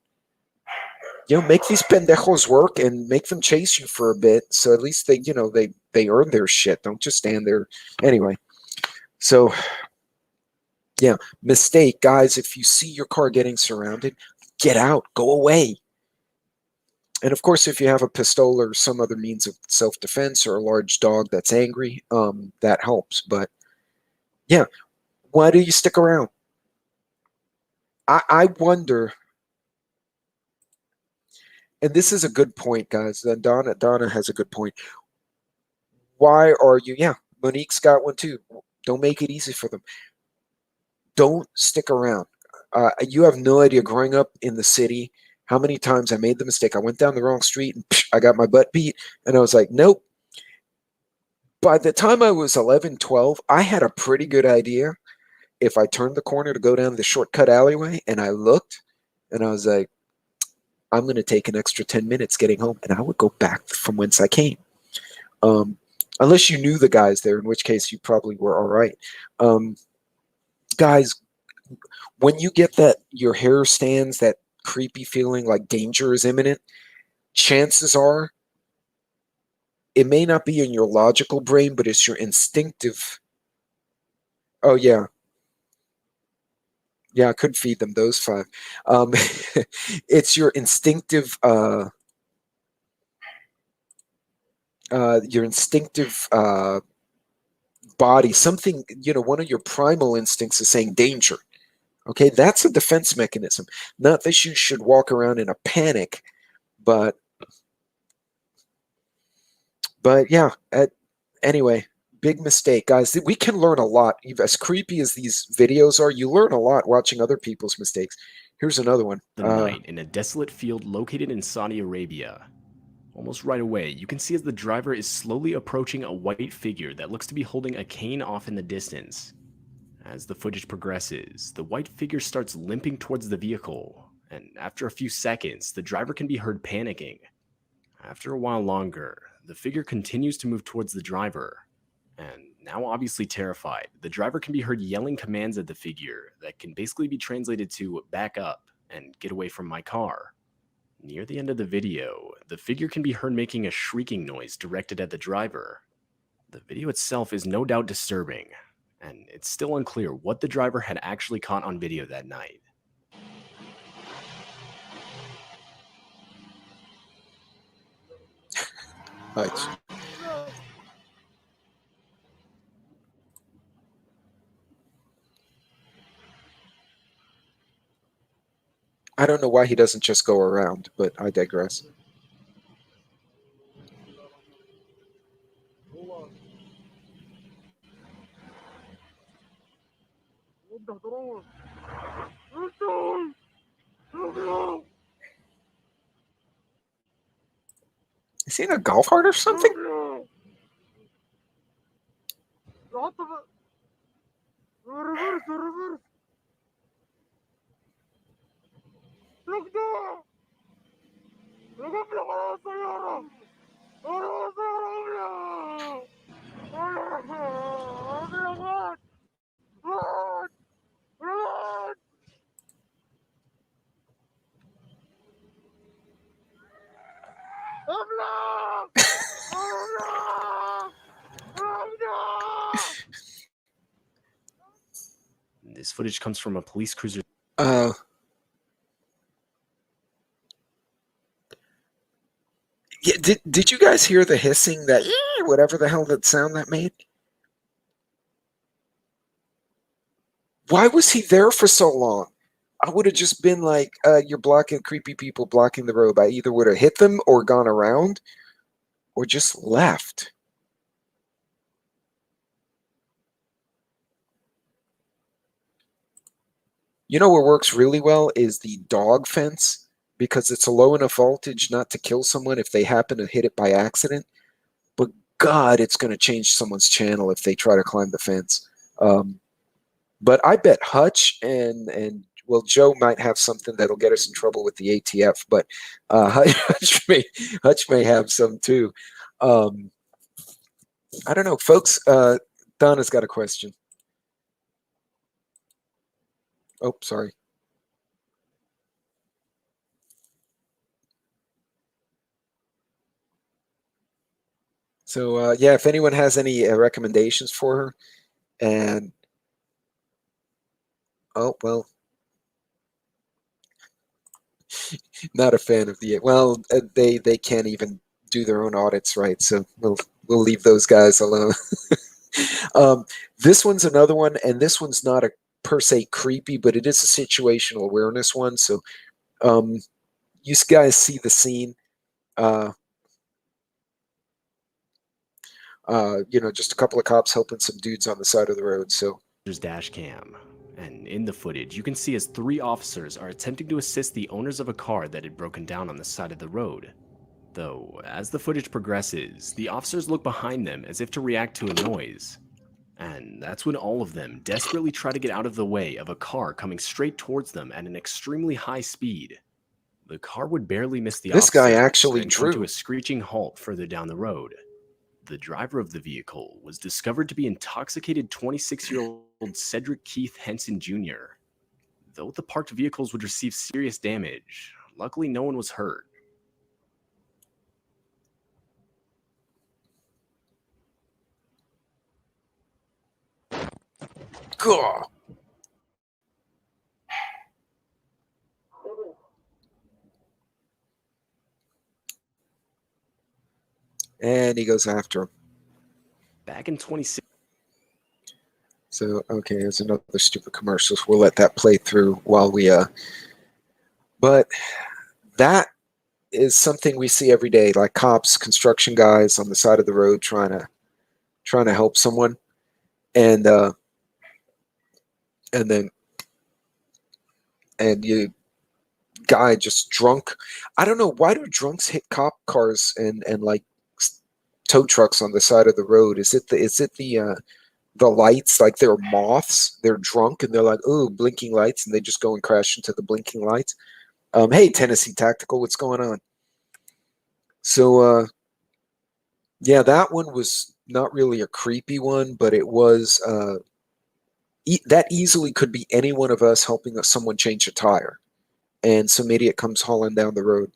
Make these pendejos work and make them chase you for a bit. So at least they earn their shit. Don't just stand there. Anyway, so yeah, mistake, guys. If you see your car getting surrounded, get out, go away. And of course, if you have a pistol or some other means of self-defense or a large dog that's angry, that helps. But yeah, why do you stick around? I wonder, and this is a good point, guys. Donna has a good point. Why are you? Yeah, Monique's got one too. Don't make it easy for them. Don't stick around. You have no idea. Growing up in the city, how many times I made the mistake. I went down the wrong street and I got my butt beat, and I was like, nope. By the time I was 11, 12, I had a pretty good idea. If I turned the corner to go down the shortcut alleyway and I looked and I was like, I'm going to take an extra 10 minutes getting home, and I would go back from whence I came. Um, unless you knew the guys there, in which case you probably were all right. Guys, when you get that your hair stands, that creepy feeling like danger is imminent, chances are it may not be in your logical brain, but it's your instinctive. Oh, yeah. Yeah, I could feed them those 5. It's your instinctive body, something, one of your primal instincts is saying danger. Okay, that's a defense mechanism. Not that you should walk around in a panic, but yeah. Anyway, big mistake, guys. We can learn a lot. As creepy as these videos are, you learn a lot watching other people's mistakes. Here's another one. The night in a desolate field located in Saudi Arabia. Almost right away, you can see as the driver is slowly approaching a white figure that looks to be holding a cane off in the distance. As the footage progresses, the white figure starts limping towards the vehicle, and after a few seconds, the driver can be heard panicking. After a while longer, the figure continues to move towards the driver, and now obviously terrified, the driver can be heard yelling commands at the figure that can basically be translated to back up and get away from my car. Near the end of the video, the figure can be heard making a shrieking noise directed at the driver. The video itself is no doubt disturbing, and it's still unclear what the driver had actually caught on video that night. Right. I don't know why he doesn't just go around, but I digress. Is he in a golf cart or something? This footage comes from a police cruiser. Yeah, did you guys hear the hissing, that whatever the hell that sound that made? Why was he there for so long? I would have just been like, you're blocking creepy people blocking the road. I either would have hit them or gone around or just left. You know what works really well is the dog fence, because it's a low enough voltage not to kill someone if they happen to hit it by accident. But God, it's going to change someone's channel if they try to climb the fence. But I bet Hutch and well, Joe might have something that'll get us in trouble with the ATF, but Hutch may have some too. I don't know, folks. Donna's got a question. Oh, sorry. So yeah, if anyone has any recommendations for her, and oh well, not a fan of the they can't even do their own audits, right? So we'll leave those guys alone. This one's another one, and this one's not a per se creepy, but it is a situational awareness one. So you guys see the scene. Just a couple of cops helping some dudes on the side of the road. So dash cam. And in the footage, you can see as 3 officers are attempting to assist the owners of a car that had broken down on the side of the road. Though, as the footage progresses, the officers look behind them as if to react to a noise. And that's when all of them desperately try to get out of the way of a car coming straight towards them at an extremely high speed. The car would barely miss the this guy officers actually and come to drew. a screeching halt further down the road. The driver of the vehicle was discovered to be intoxicated 26-year-old Cedric Keith Henson Jr. Though the parked vehicles would receive serious damage, luckily no one was hurt. Gah. And he goes after him. Back in 2016. So, okay, there's another stupid commercial. So we'll let that play through while we, but that is something we see every day, like cops, construction guys on the side of the road trying to help someone. And you guy just drunk. I don't know, why do drunks hit cop cars and like tow trucks on the side of the road? Is it the lights, like they're moths? They're drunk and they're like, ooh, blinking lights, and they just go and crash into the blinking lights. Hey, Tennessee Tactical, what's going on? So yeah, that one was not really a creepy one, but it was that easily could be any one of us helping someone change a tire, and some idiot comes hauling down the road.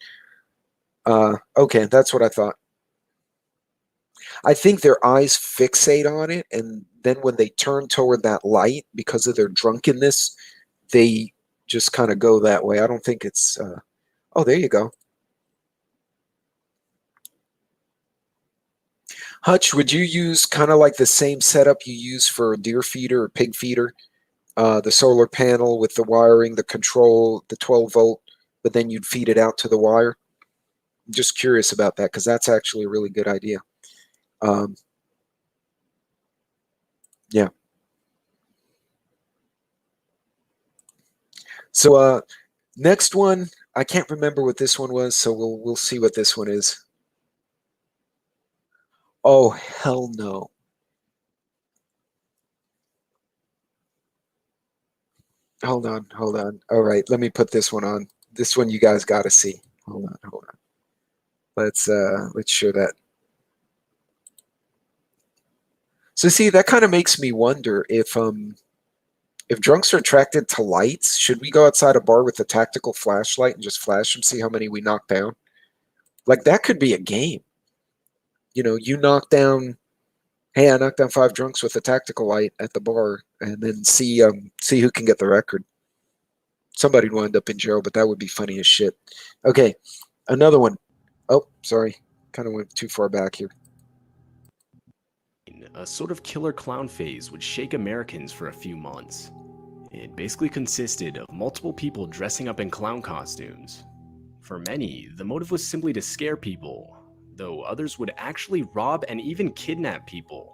Okay, that's what I thought. I think their eyes fixate on it, and then when they turn toward that light because of their drunkenness, they just kind of go that way. I don't think it's oh, there you go. Hutch, would you use kind of like the same setup you use for a deer feeder or pig feeder? The solar panel with the wiring, the control, the 12-volt, but then you'd feed it out to the wire? I'm just curious about that, because that's actually a really good idea. Yeah. So next one, I can't remember what this one was, so we'll see what this one is. Oh, hell no. Hold on. All right, let me put this one on. This one you guys got to see. Hold on. Let's share that. So see, that kind of makes me wonder if drunks are attracted to lights, should we go outside a bar with a tactical flashlight and just flash them, see how many we knock down? Like, that could be a game. You knock down Hey, I knocked down 5 drunks with a tactical light at the bar, and then see who can get the record. Somebody'd wind up in jail, but that would be funny as shit. Okay, another one. Oh, sorry, kind of went too far back here. A sort of killer clown phase would shake Americans for a few months. It basically consisted of multiple people dressing up in clown costumes. For many, the motive was simply to scare people, though others would actually rob and even kidnap people.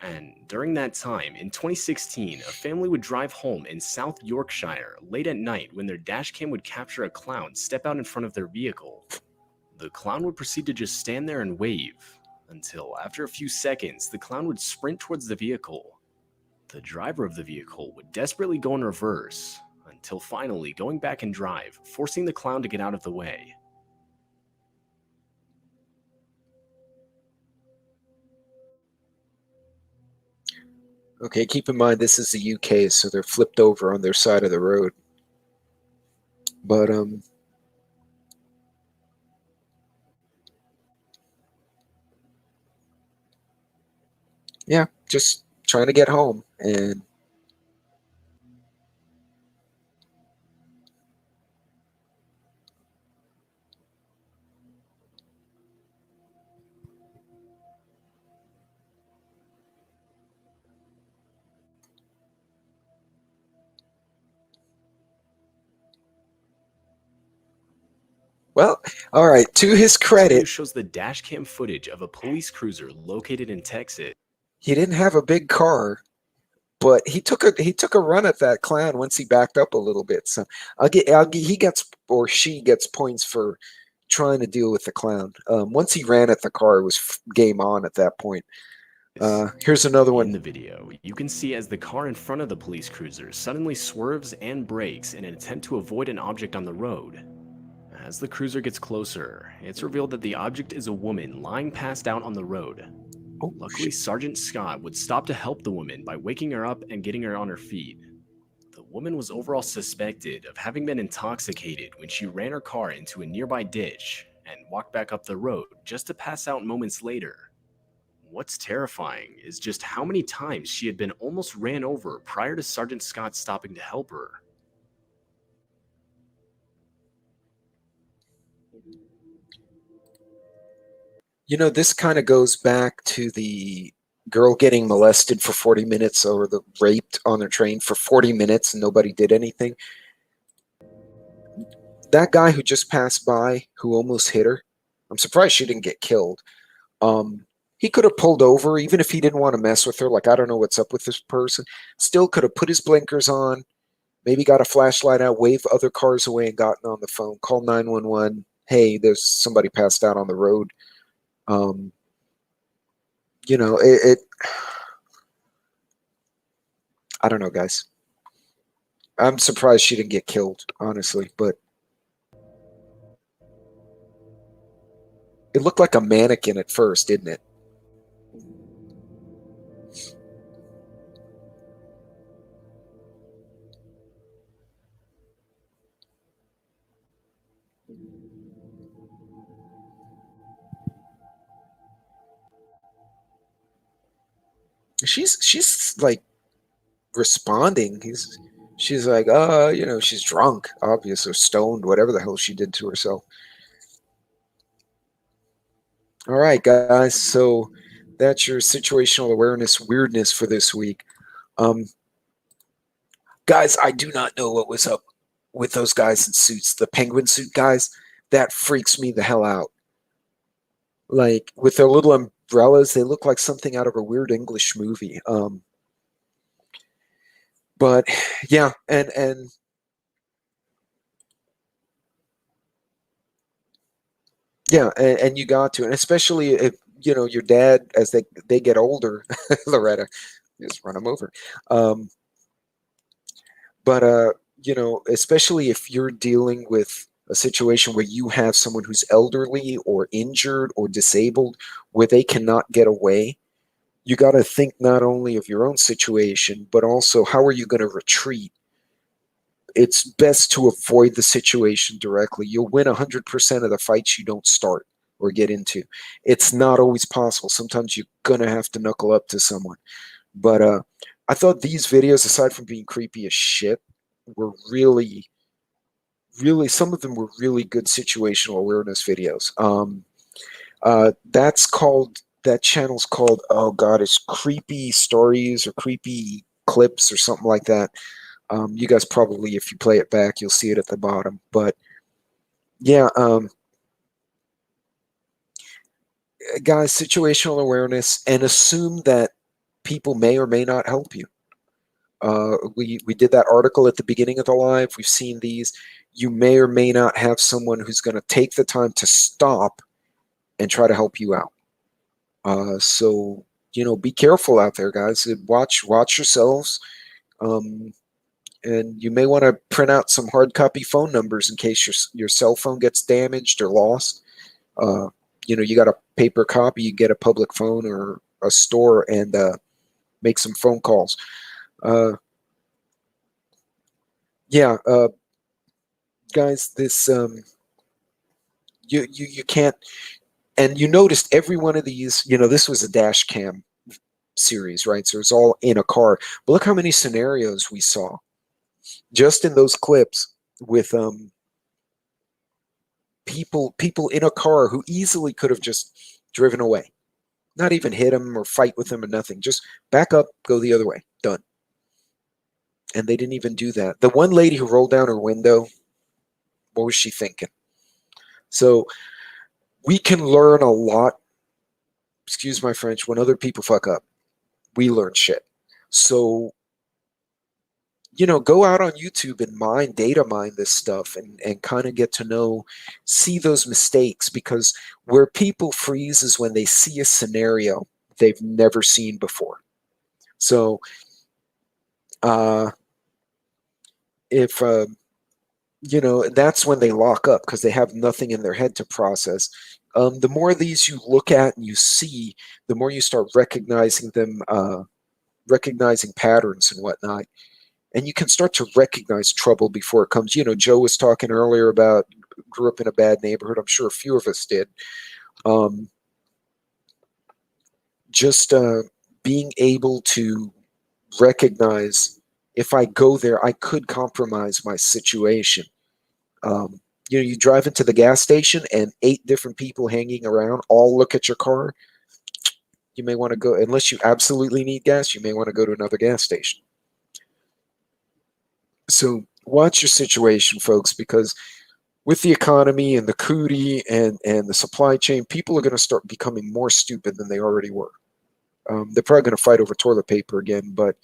And during that time, in 2016, a family would drive home in South Yorkshire late at night when their dashcam would capture a clown step out in front of their vehicle. The clown would proceed to just stand there and wave, until after a few seconds, the clown would sprint towards the vehicle. The driver of the vehicle would desperately go in reverse, until finally going back and drive, forcing the clown to get out of the way. Okay, keep in mind this is the UK, so they're flipped over on their side of the road. But yeah, just trying to get home, and well, all right. To his This video credit, shows the dashcam footage of a police cruiser located in Texas. he didn't have a big car, but he took a run at that clown once he backed up a little bit. So he gets, or she gets, points for trying to deal with the clown. Once he ran at the car, it was game on at that point. Here's another one. In the video, you can see as the car in front of the police cruiser suddenly swerves and brakes in an attempt to avoid an object on the road. As the cruiser gets closer, it's revealed that the object is a woman lying passed out on the road. Oh, Luckily, Sergeant Scott would stop to help the woman by waking her up and getting her on her feet. The woman was overall suspected of having been intoxicated when she ran her car into a nearby ditch and walked back up the road just to pass out moments later. What's terrifying is just how many times she had been almost ran over prior to Sergeant Scott stopping to help her. You know, this kind of goes back to the girl getting molested for 40 minutes, or the raped on their train for 40 minutes and nobody did anything. That guy who just passed by, who almost hit her, I'm surprised she didn't get killed. He could have pulled over, even if he didn't want to mess with her. Like, I don't know what's up with this person. Still could have put his blinkers on, maybe got a flashlight out, waved other cars away, and gotten on the phone. Call 911. Hey, there's somebody passed out on the road. You know, I don't know, guys. I'm surprised she didn't get killed, honestly, but it looked like a mannequin at first, didn't it? She's like responding. She's like, you know, she's drunk, obvious, or stoned, whatever the hell she did to herself. All right, guys. So that's your situational awareness weirdness for this week. Guys, I do not know what was up with those guys in suits. The penguin suit guys, that freaks me the hell out. Like, with their little umbrellas, they look like something out of a weird English movie. But yeah, and yeah, and you got to, and especially if you know your dad, as they get older, Loretta, just run them over. But you know, especially if you're dealing with a situation where you have someone who's elderly or injured or disabled, where they cannot get away, you got to think not only of your own situation, but also how are you going to retreat. It's best to avoid the situation directly. You'll win 100% of the fights you don't start. or get into. It's not always possible. Sometimes you're gonna have to knuckle up to someone. But I thought these videos, aside from being creepy as shit, were really, some of them were really good situational awareness videos. That channel's called, oh god, it's Creepy Stories or Creepy Clips or something like that. You guys probably, if you play it back, you'll see it at the bottom. But yeah, guys, situational awareness, and assume that people may or may not help you. We did that article at the beginning of the live. We've seen these. You may or may not have someone who's going to take the time to stop and try to help you out. So be careful out there, guys. Watch yourselves. And you may want to print out some hard copy phone numbers in case your cell phone gets damaged or lost. You got a paper copy, you get a public phone or a store and make some phone calls. Guys, this you can't. And you noticed every one of these. This was a dash cam series, right? So it's all in a car. But look how many scenarios we saw just in those clips with people in a car who easily could have just driven away, not even hit them or fight with them or nothing. Just back up, go the other way, done. And they didn't even do that. The one lady who rolled down her window, what was she thinking? So we can learn a lot, excuse my French, when other people fuck up. We learn shit. So go out on YouTube and data mine this stuff and kind of get to see those mistakes, because where people freeze is when they see a scenario they've never seen before. So if that's when they lock up, because they have nothing in their head to process. The more of these you look at and you see, the more you start recognizing them, recognizing patterns and whatnot. And you can start to recognize trouble before it comes. Joe was talking earlier about grew up in a bad neighborhood. I'm sure a few of us did. Just being able to recognize, if I go there, I could compromise my situation. You drive into the gas station and 8 different people hanging around all look at your car. You may want to go, unless you absolutely need gas, you may want to go to another gas station. So watch your situation, folks, because with the economy and the cootie and the supply chain, people are going to start becoming more stupid than they already were. They're probably going to fight over toilet paper again, but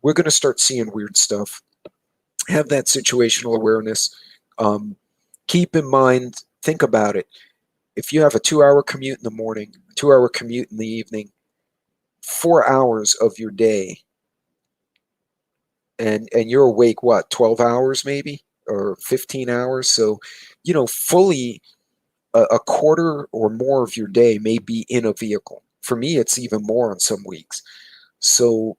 we're going to start seeing weird stuff. Have that situational awareness. Keep in mind, think about it. If you have a 2-hour commute in the morning, 2-hour commute in the evening, 4 hours of your day, and you're awake, what, 12 hours maybe, or 15 hours? So, fully a quarter or more of your day may be in a vehicle. For me, it's even more on some weeks. So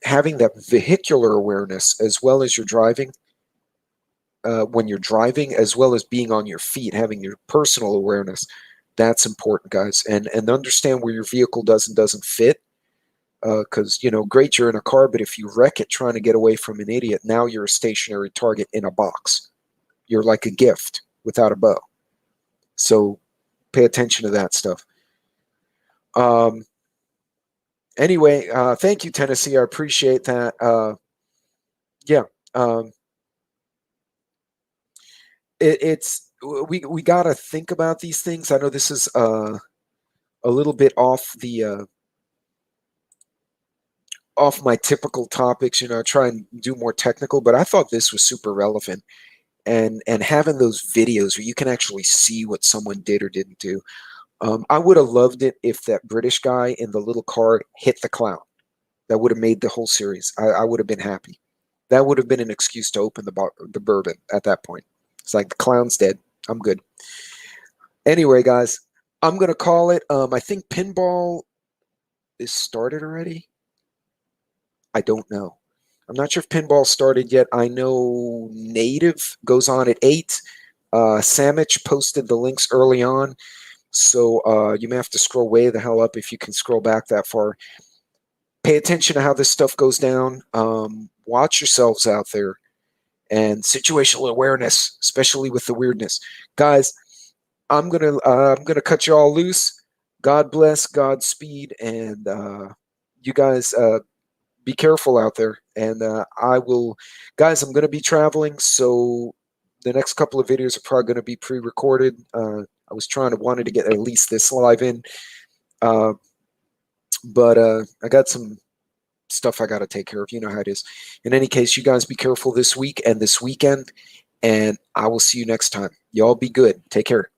having that vehicular awareness as well as your driving, when you're driving, as well as being on your feet, having your personal awareness, that's important, guys. And understand where your vehicle does and doesn't fit. Because, great, you're in a car, but if you wreck it trying to get away from an idiot, now you're a stationary target in a box. You're like a gift without a bow. So pay attention to that stuff. Anyway, thank you, Tennessee. I appreciate that. We got to think about these things. I know this is a little bit off my typical topics. I try and do more technical, but I thought this was super relevant. And having those videos where you can actually see what someone did or didn't do. I would have loved it if that British guy in the little car hit the clown. That would have made the whole series. I would have been happy. That would have been an excuse to open the bourbon at that point. It's like, the clown's dead. I'm good. Anyway, guys, I'm going to call it. I think pinball is started already. I don't know. I'm not sure if pinball started yet. I know Native goes on at 8. Samich posted the links early on. So you may have to scroll way the hell up if you can scroll back that far. Pay attention to how this stuff goes down. Watch yourselves out there, and situational awareness, especially with the weirdness. Guys, I'm gonna cut you all loose. God bless, Godspeed, and you guys be careful out there. And I will, guys. I'm gonna be traveling, so the next couple of videos are probably gonna be pre-recorded. I was wanted to get at least this live in, but I got some stuff I got to take care of. You know how it is. In any case, you guys be careful this week and this weekend, and I will see you next time. Y'all be good. Take care.